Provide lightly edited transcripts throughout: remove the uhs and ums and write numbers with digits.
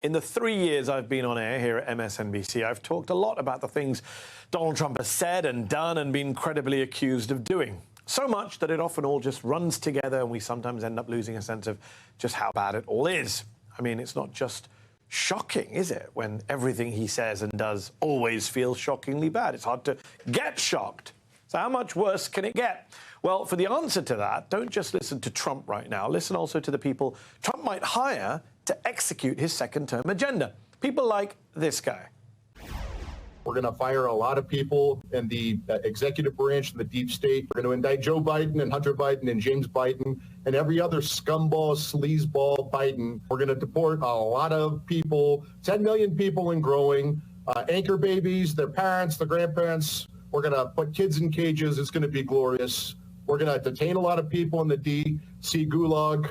In the 3 years I've been on air here at MSNBC, I've talked a lot about the things Donald Trump has said and done and been credibly accused of doing. So much that it often all just runs together and we sometimes end up losing a sense of just how bad it all is. I mean, it's not just shocking, is it, when everything he says and does always feels shockingly bad? It's hard to get shocked. So how much worse can it get? Well, for the answer to that, don't just listen to Trump right now. Listen also to the people Trump might hire to execute his second-term agenda. People like this guy. We're going to fire a lot of people in the executive branch and the deep state. We're going to indict Joe Biden and Hunter Biden and James Biden and every other scumball, sleazeball Biden. We're going to deport a lot of people, 10 million people and growing, anchor babies, their parents, their grandparents. We're going to put kids in cages. It's going to be glorious. We're going to detain a lot of people in the D.C. Gulag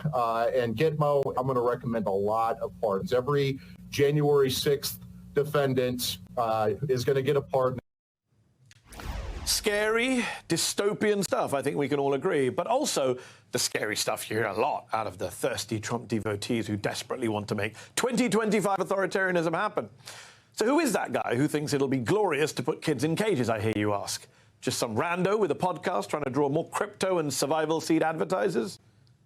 and Gitmo. I'm going to recommend a lot of pardons. Every January 6th defendant is going to get a pardon. Scary, dystopian stuff, I think we can all agree, but also the scary stuff you hear a lot out of the thirsty Trump devotees who desperately want to make 2025 authoritarianism happen. So who is that guy who thinks it'll be glorious to put kids in cages, I hear you ask? Just some rando with a podcast trying to draw more crypto and survival seed advertisers?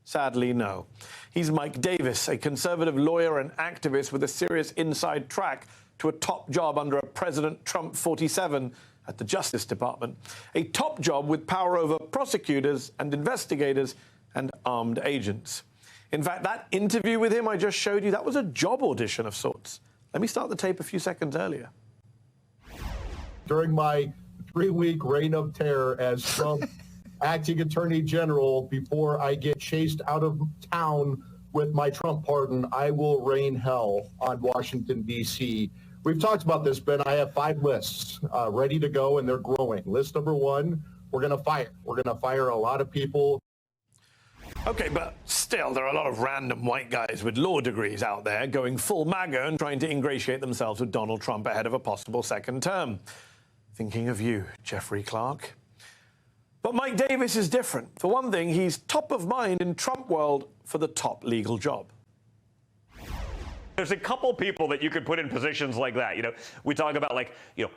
Sadly, no. He's Mike Davis, a conservative lawyer and activist with a serious inside track to a top job under a President Trump 47 at the Justice Department. A top job with power over prosecutors and investigators and armed agents. In fact, that interview with him I just showed you, that was a job audition of sorts. Let me start the tape a few seconds earlier. During my 3-week reign of terror as Trump acting attorney general, before I get chased out of town with my Trump pardon, I will rain hell on Washington, D.C. We've talked about this, Ben. I have 5 lists ready to go, and they're growing. List number 1, we're going to fire. We're going to fire a lot of people. Okay, but still, there are a lot of random white guys with law degrees out there going full MAGA and trying to ingratiate themselves with Donald Trump ahead of a possible second term. Thinking of you, Jeffrey Clark. But Mike Davis is different. For one thing, he's top of mind in Trump world for the top legal job. There's a couple people that you could put in positions like that. You know, we talk about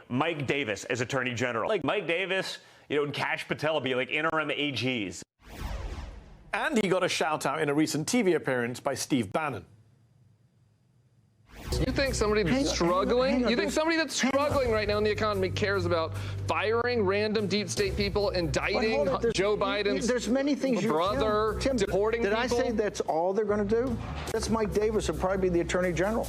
Mike Davis as Attorney General. Like Mike Davis, and Kash Patel be like interim AGs. And he got a shout out in a recent TV appearance by Steve Bannon. You think somebody that's struggling? You think somebody that's struggling right now in the economy cares about firing random deep state people, indicting Joe Biden's there's many things brother, Tim, deporting did people? I say that's all they're going to do? That's Mike Davis will probably be the Attorney General.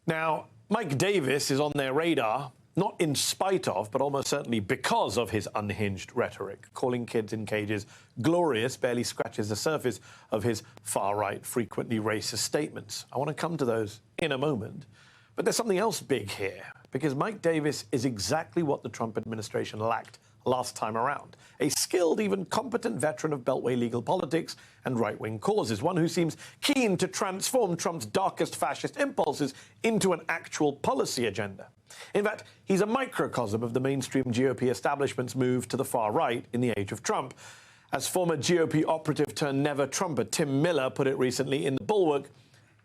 Now, Mike Davis is on their radar, not in spite of, but almost certainly because of his unhinged rhetoric. Calling kids in cages glorious barely scratches the surface of his far-right, frequently racist statements. I want to come to those in a moment. But there's something else big here, because Mike Davis is exactly what the Trump administration lacked last time around. A skilled, even competent veteran of Beltway legal politics and right-wing causes, one who seems keen to transform Trump's darkest fascist impulses into an actual policy agenda. In fact, he's a microcosm of the mainstream GOP establishment's move to the far right in the age of Trump. As former GOP operative turned never-Trumper Tim Miller put it recently in The Bulwark,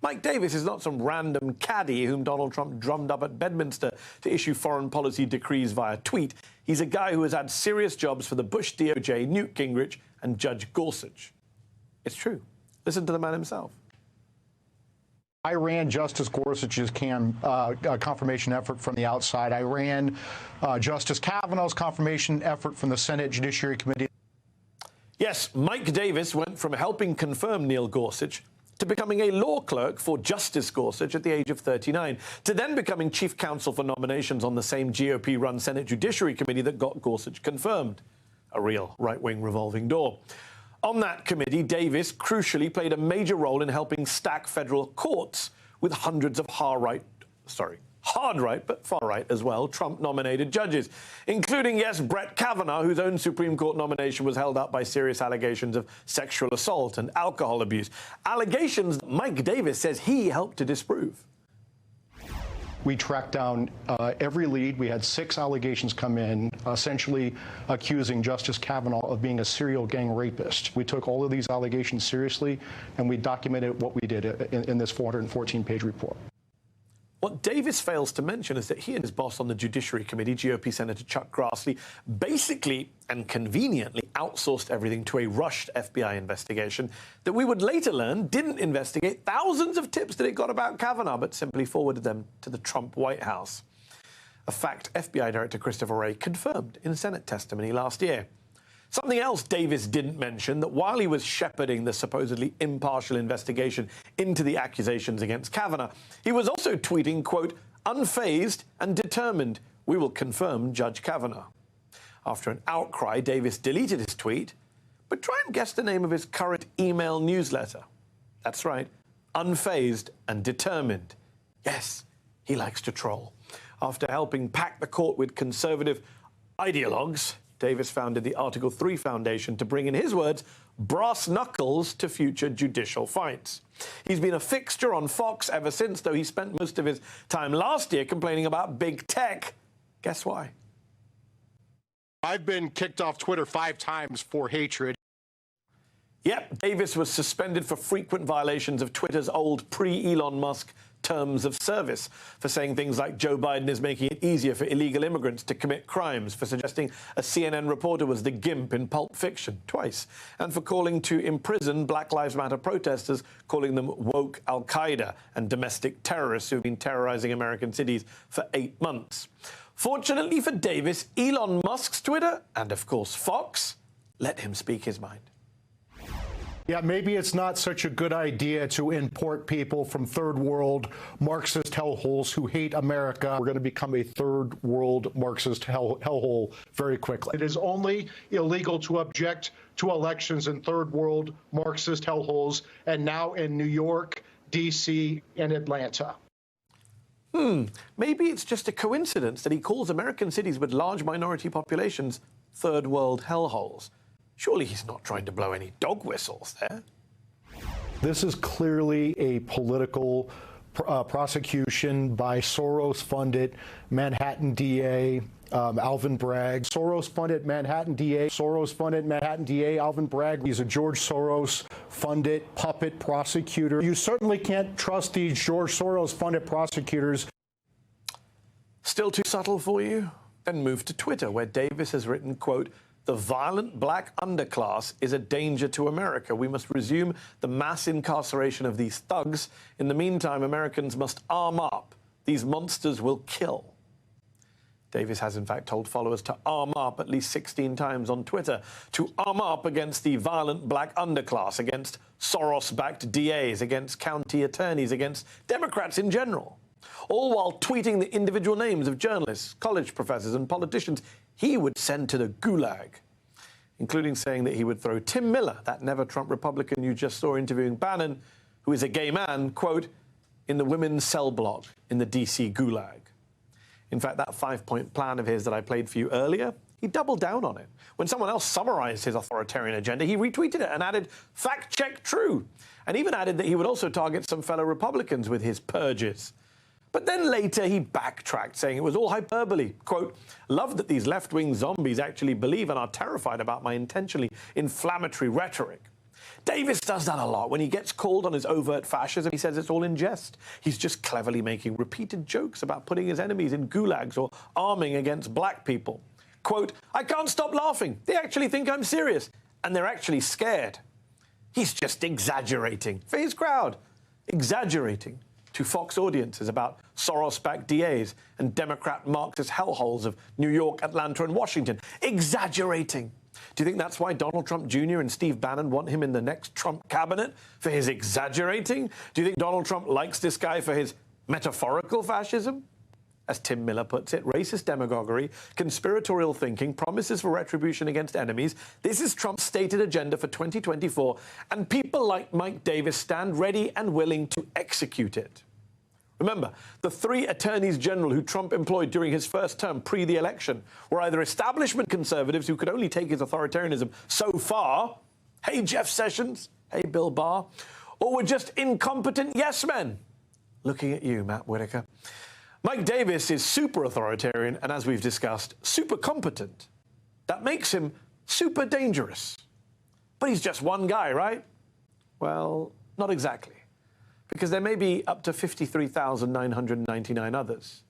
Mike Davis is not some random caddy whom Donald Trump drummed up at Bedminster to issue foreign policy decrees via tweet. He's a guy who has had serious jobs for the Bush DOJ, Newt Gingrich, and Judge Gorsuch. It's true. Listen to the man himself. I ran Justice Gorsuch's confirmation effort from the outside. I ran Justice Kavanaugh's confirmation effort from the Senate Judiciary Committee. Yes, Mike Davis went from helping confirm Neil Gorsuch to becoming a law clerk for Justice Gorsuch at the age of 39, to then becoming chief counsel for nominations on the same GOP-run Senate Judiciary Committee that got Gorsuch confirmed. A real right-wing revolving door. On that committee, Davis crucially played a major role in helping stack federal courts with hundreds of hard right, but far right as well, Trump-nominated judges, including, yes, Brett Kavanaugh, whose own Supreme Court nomination was held up by serious allegations of sexual assault and alcohol abuse. Allegations Mike Davis says he helped to disprove. We tracked down every lead. We had 6 allegations come in, essentially accusing Justice Kavanaugh of being a serial gang rapist. We took all of these allegations seriously, and we documented what we did in this 414-page report. What Davis fails to mention is that he and his boss on the Judiciary Committee, GOP Senator Chuck Grassley, basically and conveniently outsourced everything to a rushed FBI investigation that we would later learn didn't investigate thousands of tips that it got about Kavanaugh, but simply forwarded them to the Trump White House. A fact FBI Director Christopher Wray confirmed in Senate testimony last year. Something else Davis didn't mention, that while he was shepherding the supposedly impartial investigation into the accusations against Kavanaugh, he was also tweeting, quote, "unfazed and determined, we will confirm Judge Kavanaugh." After an outcry, Davis deleted his tweet, but try and guess the name of his current email newsletter. That's right, unfazed and determined. Yes, he likes to troll. After helping pack the court with conservative ideologues, Davis founded the Article 3 Foundation to bring, in his words, brass knuckles to future judicial fights. He's been a fixture on Fox ever since, though he spent most of his time last year complaining about big tech. Guess why? I've been kicked off Twitter 5 times for hatred. Yep, Davis was suspended for frequent violations of Twitter's old pre-Elon Musk terms of service, for saying things like Joe Biden is making it easier for illegal immigrants to commit crimes, for suggesting a CNN reporter was the gimp in Pulp Fiction, twice, and for calling to imprison Black Lives Matter protesters, calling them woke al-Qaeda and domestic terrorists who've been terrorizing American cities for 8 months. Fortunately for Davis, Elon Musk's Twitter, and of course Fox, let him speak his mind. Yeah, maybe it's not such a good idea to import people from third world Marxist hellholes who hate America. We're going to become a third world Marxist hellhole very quickly. It is only illegal to object to elections in third world Marxist hellholes, and now in New York, D.C., and Atlanta. Maybe it's just a coincidence that he calls American cities with large minority populations third world hellholes. Surely he's not trying to blow any dog whistles there. This is clearly a political prosecution by Soros-funded Manhattan DA Alvin Bragg. Soros-funded Manhattan DA. Soros-funded Manhattan DA Alvin Bragg. He's a George Soros-funded puppet prosecutor. You certainly can't trust these George Soros-funded prosecutors. Still too subtle for you? Then move to Twitter, where Davis has written, quote, "The violent black underclass is a danger to America. We must resume the mass incarceration of these thugs. In the meantime, Americans must arm up. These monsters will kill." Davis has, in fact, told followers to arm up at least 16 times on Twitter, to arm up against the violent black underclass, against Soros-backed DAs, against county attorneys, against Democrats in general, all while tweeting the individual names of journalists, college professors and politicians he would send to the gulag, including saying that he would throw Tim Miller, that never-Trump Republican you just saw interviewing Bannon, who is a gay man, quote, "in the women's cell block in the D.C. gulag." In fact, that 5-point plan of his that I played for you earlier, he doubled down on it. When someone else summarized his authoritarian agenda, he retweeted it and added, "fact-check true," and even added that he would also target some fellow Republicans with his purges. But then later he backtracked, saying it was all hyperbole. Quote, "love that these left-wing zombies actually believe and are terrified about my intentionally inflammatory rhetoric." Davis does that a lot. When he gets called on his overt fascism, he says it's all in jest. He's just cleverly making repeated jokes about putting his enemies in gulags or arming against black people. Quote, "I can't stop laughing. They actually think I'm serious, and they're actually scared." He's just exaggerating for his crowd, exaggerating to Fox audiences about Soros-backed DAs and Democrat Marxist hellholes of New York, Atlanta, and Washington. Exaggerating. Do you think that's why Donald Trump Jr. and Steve Bannon want him in the next Trump cabinet? For his exaggerating? Do you think Donald Trump likes this guy for his metaphorical fascism? As Tim Miller puts it, racist demagoguery, conspiratorial thinking, promises for retribution against enemies. This is Trump's stated agenda for 2024, and people like Mike Davis stand ready and willing to execute it. Remember, the 3 attorneys general who Trump employed during his first term pre the election were either establishment conservatives who could only take his authoritarianism so far, hey Jeff Sessions, hey Bill Barr, or were just incompetent yes men. Looking at you, Matt Whitaker. Mike Davis is super authoritarian and, as we've discussed, super competent. That makes him super dangerous. But he's just one guy, right? Well, not exactly, because there may be up to 53,999 others.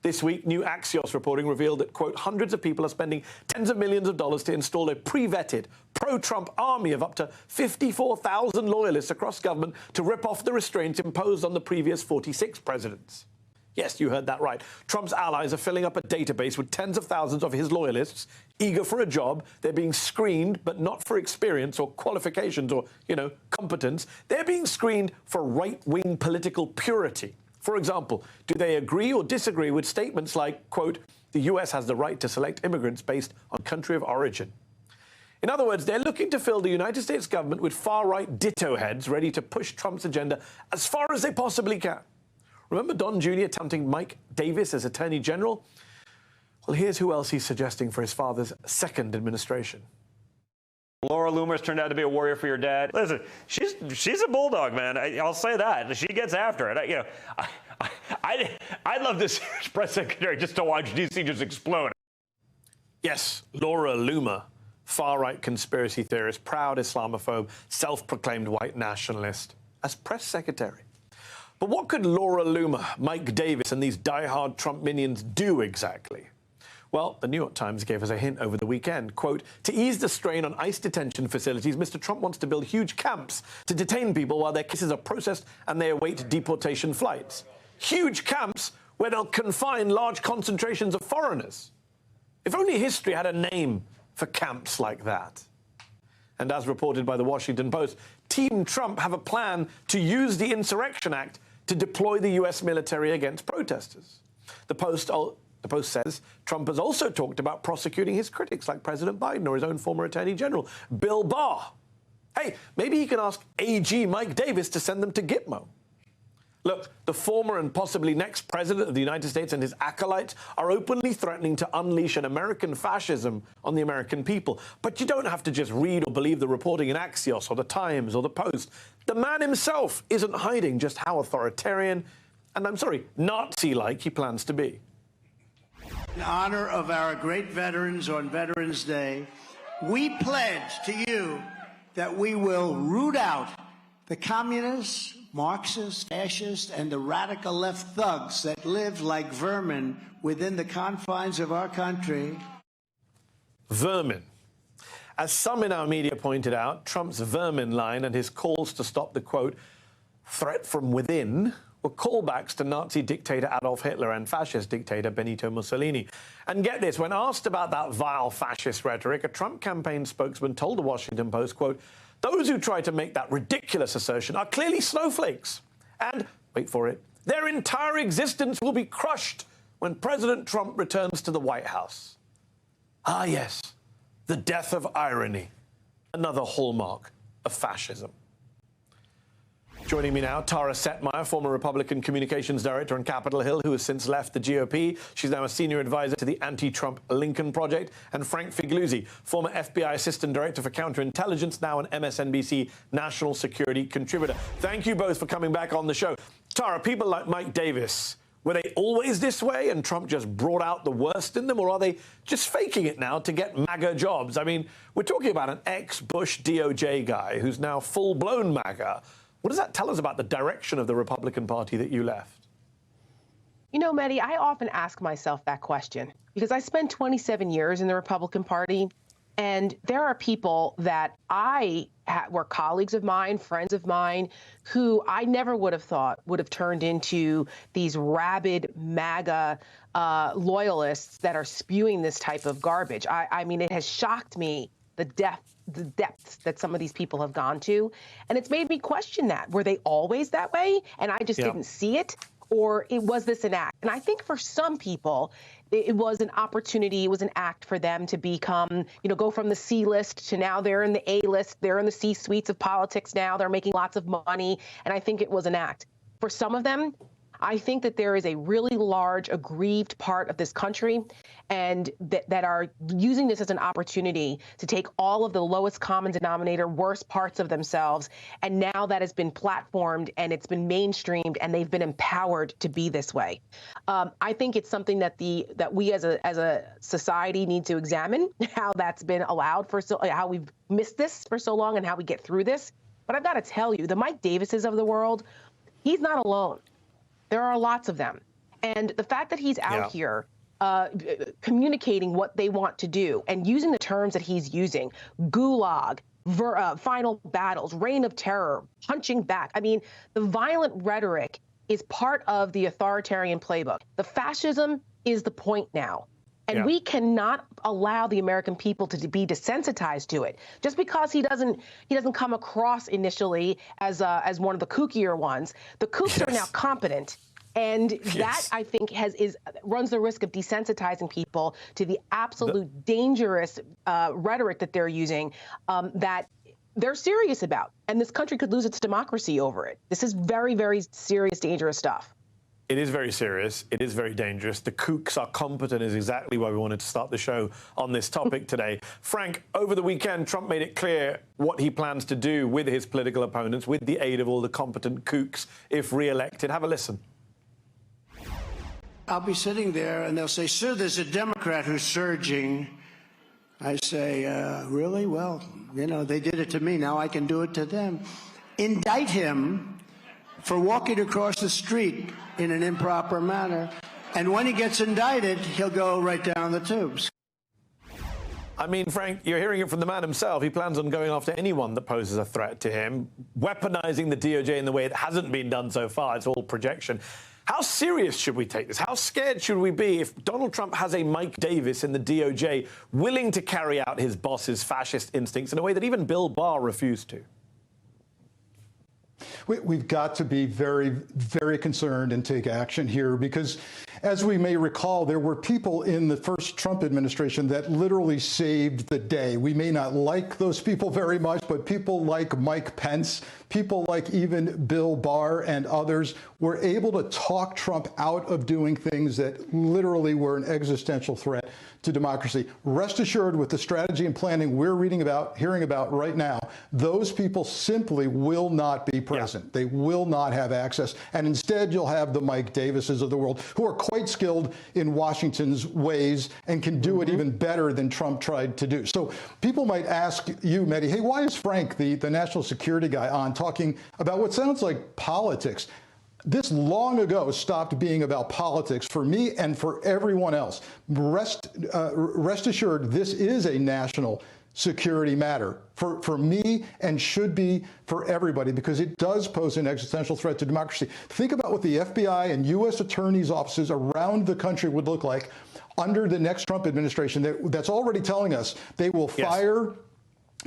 This week, new Axios reporting revealed that, quote, hundreds of people are spending tens of millions of dollars to install a pre-vetted, pro-Trump army of up to 54,000 loyalists across government to rip off the restraints imposed on the previous 46 presidents. Yes, you heard that right. Trump's allies are filling up a database with tens of thousands of his loyalists, eager for a job. They're being screened, but not for experience or qualifications or, competence. They're being screened for right-wing political purity. For example, do they agree or disagree with statements like, quote, the U.S. has the right to select immigrants based on country of origin? In other words, they're looking to fill the United States government with far-right ditto heads ready to push Trump's agenda as far as they possibly can. Remember Don Jr. tempting Mike Davis as Attorney General? Well, here's who else he's suggesting for his father's second administration. Laura Loomer's turned out to be a warrior for your dad. Listen, she's a bulldog, man. I'll say that. She gets after it. I'd love this press secretary just to watch D.C. just explode. Yes, Laura Loomer, far-right conspiracy theorist, proud Islamophobe, self-proclaimed white nationalist, as press secretary. But what could Laura Loomer, Mike Davis, and these die-hard Trump minions do exactly? Well, the New York Times gave us a hint over the weekend. Quote, to ease the strain on ICE detention facilities, Mr. Trump wants to build huge camps to detain people while their cases are processed and they await deportation flights. Huge camps where they'll confine large concentrations of foreigners. If only history had a name for camps like that. And as reported by the Washington Post, Team Trump have a plan to use the Insurrection Act to deploy the U.S. military against protesters. The Post says Trump has also talked about prosecuting his critics like President Biden or his own former Attorney General, Bill Barr. Hey, maybe he can ask AG Mike Davis to send them to Gitmo. Look, the former and possibly next president of the United States and his acolytes are openly threatening to unleash an American fascism on the American people. But you don't have to just read or believe the reporting in Axios or the Times or the Post. The man himself isn't hiding just how authoritarian and, Nazi-like he plans to be. In honor of our great veterans on Veterans Day, we pledge to you that we will root out the communists, Marxists, fascists, and the radical left thugs that live like vermin within the confines of our country. Vermin. As some in our media pointed out, Trump's vermin line and his calls to stop the, quote, threat from within were callbacks to Nazi dictator Adolf Hitler and fascist dictator Benito Mussolini. And get this, when asked about that vile fascist rhetoric, a Trump campaign spokesman told the Washington Post, quote, those who try to make that ridiculous assertion are clearly snowflakes. And, wait for it, their entire existence will be crushed when President Trump returns to the White House. Ah, yes, the death of irony, another hallmark of fascism. Joining me now, Tara Setmeyer, former Republican communications director on Capitol Hill, who has since left the GOP. She's now a senior advisor to the anti-Trump Lincoln Project. And Frank Figliuzzi, former FBI assistant director for counterintelligence, now an MSNBC national security contributor. Thank you both for coming back on the show. Tara, people like Mike Davis, were they always this way and Trump just brought out the worst in them, or are they just faking it now to get MAGA jobs? I mean, we're talking about an ex-Bush DOJ guy who's now full-blown MAGA. What does that tell us about the direction of the Republican Party that you left? You know, Mehdi, I often ask myself that question because I spent 27 years in the Republican Party, and there are people that were colleagues of mine, friends of mine, who I never would have thought would have turned into these rabid MAGA loyalists that are spewing this type of garbage. I mean, it has shocked me the depths that some of these people have gone to. And it's made me question that. Were they always that way and I just didn't see it? Or was this an act? And I think for some people, it was an opportunity, it was an act for them to become, go from the C list to now they're in the A list, they're in the C suites of politics now, they're making lots of money. And I think it was an act. For some of them, I think that there is a really large aggrieved part of this country and that are using this as an opportunity to take all of the lowest common denominator, worst parts of themselves. And now that has been platformed and it's been mainstreamed and they've been empowered to be this way. I think it's something that we as a society need to examine, how that's been allowed for how we've missed this for so long and how we get through this. But I've got to tell you, the Mike Davises of the world, he's not alone. There are lots of them. And the fact that he's out here communicating what they want to do and using the terms that he's using, gulag, final battles, reign of terror, punching back. I mean, the violent rhetoric is part of the authoritarian playbook. The fascism is the point now. And we cannot allow the American people to be desensitized to it. Just because he doesn't come across initially as one of the kookier ones, the kooks are now competent. And that, I think, runs the risk of desensitizing people to the absolute dangerous rhetoric that they're using that they're serious about. And this country could lose its democracy over it. This is very, very serious, dangerous stuff. It is very serious. It is very dangerous. The kooks are competent is exactly why we wanted to start the show on this topic today. Frank, over the weekend, Trump made it clear what he plans to do with his political opponents, with the aid of all the competent kooks, if re-elected. Have a listen. I'll be sitting there and they'll say, sir, there's a Democrat who's surging. I say, really? Well, you know, they did it to me. Now I can do it to them. Indict him for walking across the street in an improper manner. And when he gets indicted, he'll go right down the tubes. I mean, Frank, you're hearing it from the man himself. He plans on going after anyone that poses a threat to him, weaponizing the DOJ in the way it hasn't been done so far. It's all projection. How serious should we take this? How scared should we be if Donald Trump has a Mike Davis in the DOJ willing to carry out his boss's fascist instincts in a way that even Bill Barr refused to? We've got to be very, very concerned and take action here because, as we may recall, there were people in the first Trump administration that literally saved the day. We may not like those people very much, but people like Mike Pence, people like even Bill Barr and others were able to talk Trump out of doing things that literally were an existential threat to democracy. Rest assured, with the strategy and planning we're hearing about right now, those people simply will not be present. They will not have access. And instead, you'll have the Mike Davises of the world who are quite skilled in Washington's ways and can do it even better than Trump tried to do. So people might ask you, Mehdi, hey, why is Frank, the national security guy, on talking about what sounds like politics? This long ago stopped being about politics for me and for everyone else. Rest assured, this is a national security matter for me and should be for everybody because it does pose an existential threat to democracy. Think about what the FBI and U.S. attorneys' offices around the country would look like under the next Trump administration that's already telling us they will fire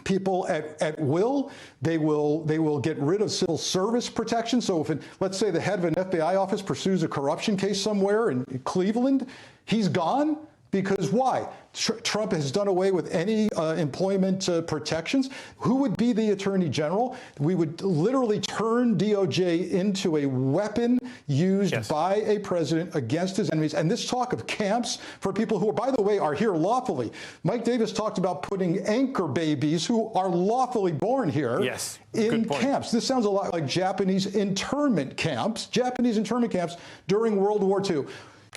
people at will. They will get rid of civil service protection. So if let's say the head of an FBI office pursues a corruption case somewhere in Cleveland, he's gone. Because why? Trump has done away with any employment protections. Who would be the attorney general? We would literally turn DOJ into a weapon used by a president against his enemies. And this talk of camps for people who, by the way, are here lawfully. Mike Davis talked about putting anchor babies who are lawfully born here in camps. This sounds a lot like Japanese internment camps during World War II.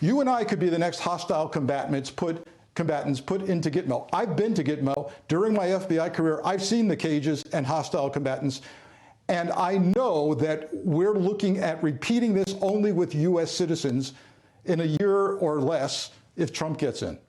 You and I could be the next hostile combatants put into Gitmo. I've been to Gitmo during my FBI career. I've seen the cages and hostile combatants. And I know that we're looking at repeating this only with U.S. citizens in a year or less if Trump gets in.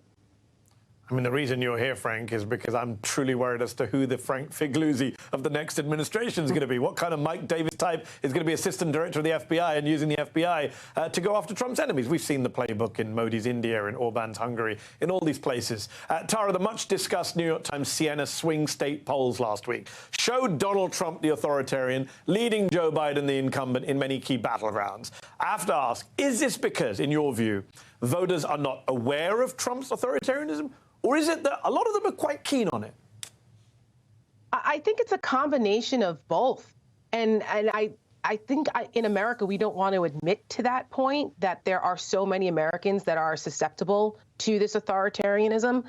I mean, the reason you're here, Frank, is because I'm truly worried as to who the Frank Figluzzi of the next administration is going to be. What kind of Mike Davis type is going to be assistant director of the FBI and using the FBI to go after Trump's enemies? We've seen the playbook in Modi's India, in Orban's Hungary, in all these places. Tara, the much-discussed New York Times Siena swing state polls last week showed Donald Trump, the authoritarian, leading Joe Biden, the incumbent, in many key battlegrounds. I have to ask, is this because, in your view, voters are not aware of Trump's authoritarianism? Or is it that a lot of them are quite keen on it? I think it's a combination of both. And I think in America, we don't want to admit to that point, that there are so many Americans that are susceptible to this authoritarianism.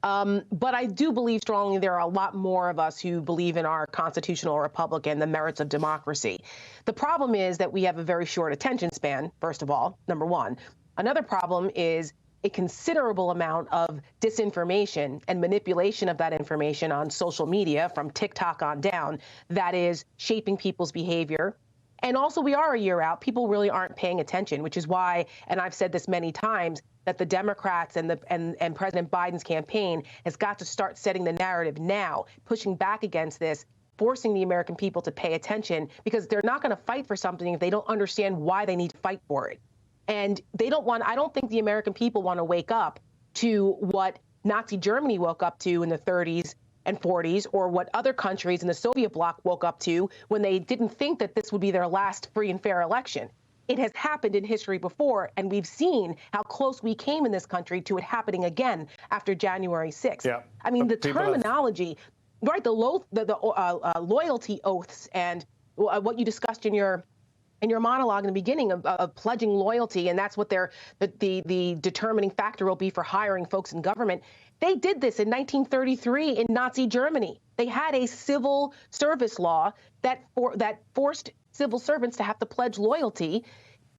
But I do believe strongly there are a lot more of us who believe in our constitutional republic and the merits of democracy. The problem is that we have a very short attention span, first of all, number one. Another problem is a considerable amount of disinformation and manipulation of that information on social media from TikTok on down that is shaping people's behavior. And also, we are a year out. People really aren't paying attention, which is why, and I've said this many times, that the Democrats and President Biden's campaign has got to start setting the narrative now, pushing back against this, forcing the American people to pay attention, because they're not going to fight for something if they don't understand why they need to fight for it. And they don't want, I don't think the American people want to wake up to what Nazi Germany woke up to in the 30s and 40s, or what other countries in the Soviet bloc woke up to when they didn't think that this would be their last free and fair election. It has happened in history before, and we've seen how close we came in this country to it happening again after January 6th. Yeah. I mean, the terminology, right, the loyalty oaths and what you discussed in your monologue in the beginning of pledging loyalty, and that's what the determining factor will be for hiring folks in government. They did this in 1933 in Nazi Germany. They had a civil service law that forced civil servants to have to pledge loyalty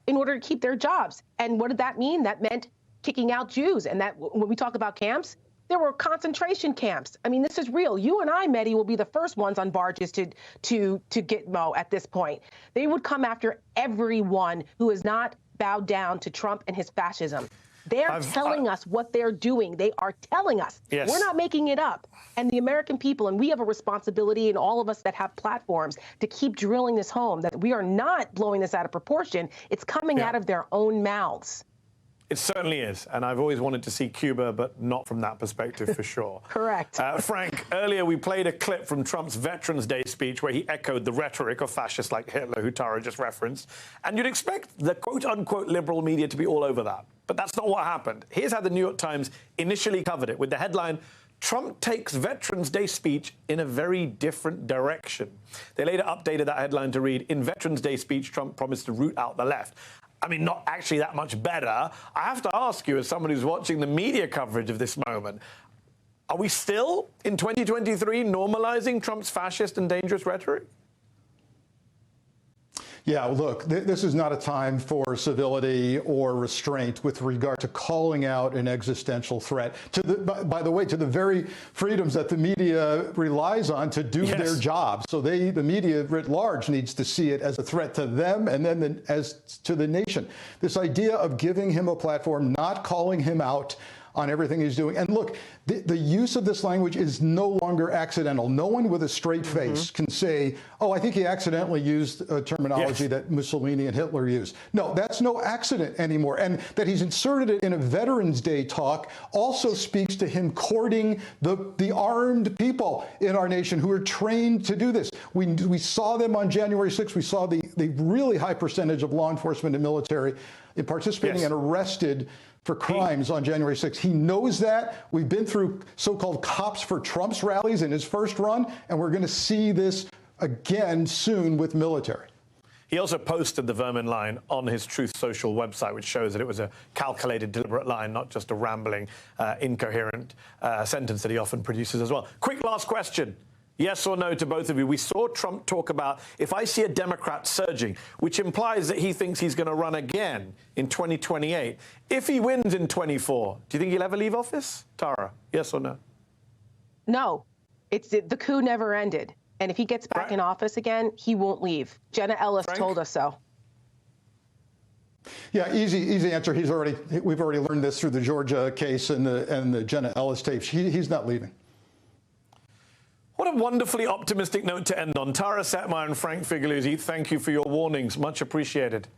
in order to keep their jobs. And what did that mean? That meant kicking out Jews. And that, when we talk about camps, there were concentration camps. I mean, this is real. You and I, Mehdi, will be the first ones on barges to get Mo at this point. They would come after everyone who has not bowed down to Trump and his fascism. They're telling us what they're doing. They are telling us. Yes. We're not making it up. And the American people, and we have a responsibility, and all of us that have platforms, to keep drilling this home, that we are not blowing this out of proportion. It's coming out of their own mouths. It certainly is. And I've always wanted to see Cuba, but not from that perspective for sure. Correct. Frank, earlier we played a clip from Trump's Veterans Day speech where he echoed the rhetoric of fascists like Hitler, who Tara just referenced. And you'd expect the quote-unquote liberal media to be all over that. But that's not what happened. Here's how the New York Times initially covered it, with the headline, "Trump takes Veterans Day speech in a very different direction." They later updated that headline to read, "In Veterans Day speech, Trump promised to root out the left." I mean, not actually that much better. I have to ask you, as someone who's watching the media coverage of this moment, are we still, in 2023, normalizing Trump's fascist and dangerous rhetoric? Yeah, look, this is not a time for civility or restraint with regard to calling out an existential threat to by the way, to the very freedoms that the media relies on to do their job. So the media writ large needs to see it as a threat to them, and then as to the nation. This idea of giving him a platform, not calling him out on everything he's doing. And look, the use of this language is no longer accidental. No one with a straight face can say, oh, I think he accidentally used a terminology that Mussolini and Hitler used. No, that's no accident anymore. And that he's inserted it in a Veterans Day talk also speaks to him courting the armed people in our nation who are trained to do this. We saw them on January 6th. We saw the really high percentage of law enforcement and military in participating and arrested for crimes on January 6th. He knows that. We've been through so-called Cops for Trump's rallies in his first run, and we're going to see this again soon with military. He also posted the vermin line on his Truth Social website, which shows that it was a calculated, deliberate line, not just a rambling, incoherent sentence that he often produces as well. Quick last question. Yes or no to both of you. We saw Trump talk about, if I see a Democrat surging, which implies that he thinks he's going to run again in 2028. If he wins in 24, do you think he'll ever leave office? Tara, yes or no? No. The coup never ended. And if he gets back in office again, he won't leave. Jenna Ellis told us so. Yeah, easy answer. We've already learned this through the Georgia case and the Jenna Ellis tapes. He's not leaving. What a wonderfully optimistic note to end on. Tara Setmeyer and Frank Figliuzzi, thank you for your warnings. Much appreciated.